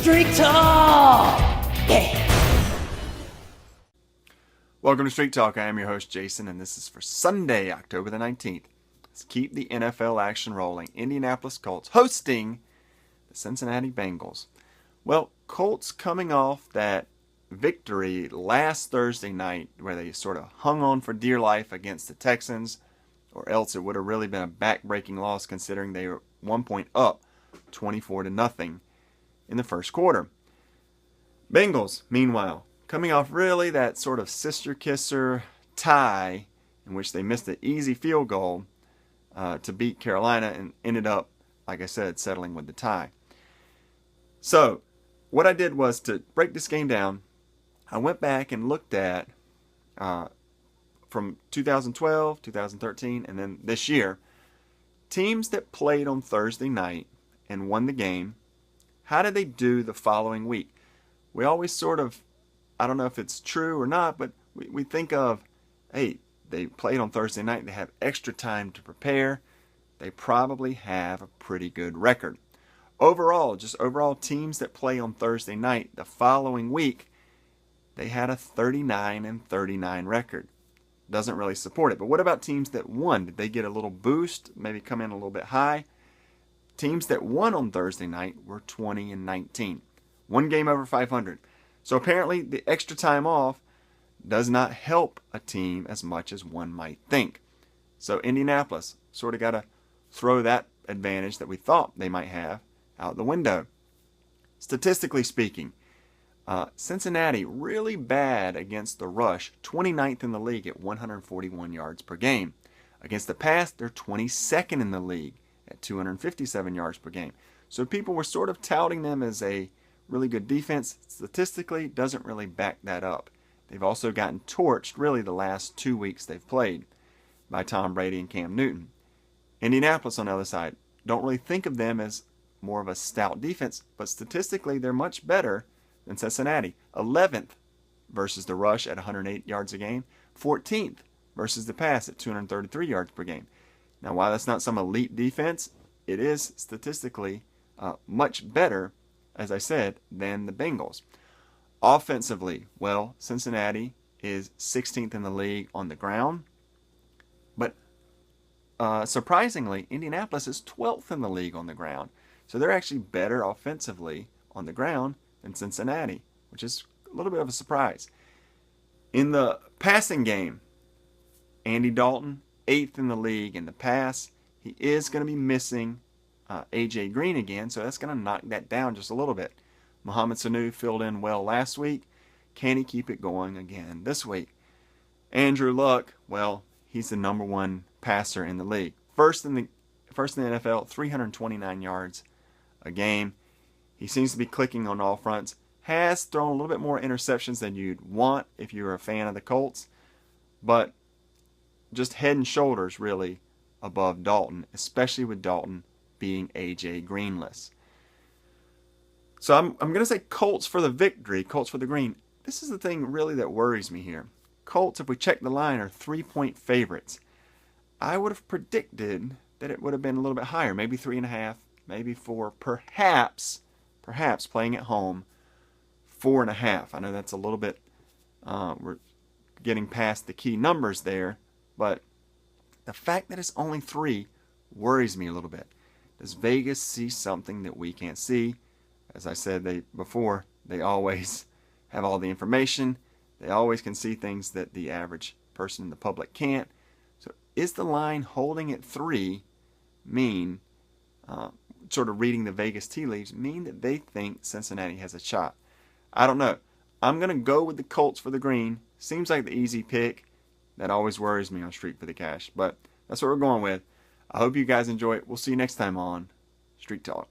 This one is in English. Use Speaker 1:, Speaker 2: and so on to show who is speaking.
Speaker 1: Street Talk! Yeah!
Speaker 2: Welcome to Street Talk. I am your host, Jason, and this is for Sunday, October the 19th. Let's keep the NFL action rolling. Indianapolis Colts hosting the Cincinnati Bengals. Well, Colts coming off that victory last Thursday night where they sort of hung on for dear life against the Texans, or else it would have really been a back-breaking loss considering they were 1 point up, 24-0 in the first quarter. Bengals, meanwhile, coming off really that sort of sister-kisser tie in which they missed an easy field goal to beat Carolina and ended up, like I said, settling with the tie. So, what I did was to break this game down. I went back and looked at from 2012, 2013, and then this year, teams that played on Thursday night and won the game, how did they do the following week? We always sort of, I don't know if it's true or not, but we think of, hey, they played on Thursday night, they have extra time to prepare, they probably have a pretty good record. Overall, just overall teams that play on Thursday night the following week, they had a 39-39 record. Doesn't really support it. But what about teams that won? Did they get a little boost, maybe come in a little bit high? Teams that won on Thursday night were 20-19. One game over 500. So apparently the extra time off does not help a team as much as one might think. So Indianapolis sort of got to throw that advantage that we thought they might have out the window. Statistically speaking, Cincinnati really bad against the rush, 29th in the league at 141 yards per game. Against the pass, they're 22nd in the league at 257 yards per game. So people were sort of touting them as a really good defense. Statistically, doesn't really back that up. They've also gotten torched really the last 2 weeks they've played by Tom Brady and Cam Newton. Indianapolis on the other side, don't really think of them as more of a stout defense, but statistically they're much better than Cincinnati. 11th versus the rush at 108 yards a game. 14th versus the pass at 233 yards per game. Now, while that's not some elite defense, it is statistically much better, as I said, than the Bengals. Offensively, well, Cincinnati is 16th in the league on the ground, but surprisingly, Indianapolis is 12th in the league on the ground. So they're actually better offensively on the ground than Cincinnati, which is a little bit of a surprise. In the passing game, Andy Dalton, 8th in the league in the pass. He is going to be missing A.J. Green again, so that's going to knock that down just a little bit. Mohamed Sanu filled in well last week. Can he keep it going again this week? Andrew Luck, well, he's the number one passer in the league. First in the NFL, 329 yards a game. He seems to be clicking on all fronts. Has thrown a little bit more interceptions than you'd want if you're a fan of the Colts, but just head and shoulders really above Dalton, especially with Dalton being A.J. Greenless. So I'm going to say Colts for the victory, Colts for the green. This is the thing really that worries me here. Colts, if we check the line, are 3-point favorites. I would have predicted that it would have been a little bit higher, maybe 3.5, maybe 4, perhaps playing at home, 4.5. I know that's a little bit, we're getting past the key numbers there, but the fact that it's only 3 worries me a little bit. Does Vegas see something that we can't see? As I said before, they always have all the information. They always can see things that the average person in the public can't. So is the line holding at 3 mean, sort of reading the Vegas tea leaves, mean that they think Cincinnati has a shot? I don't know. I'm going to go with the Colts for the green. Seems like the easy pick. That always worries me on Street for the Cash. But that's what we're going with. I hope you guys enjoy it. We'll see you next time on Street Talk.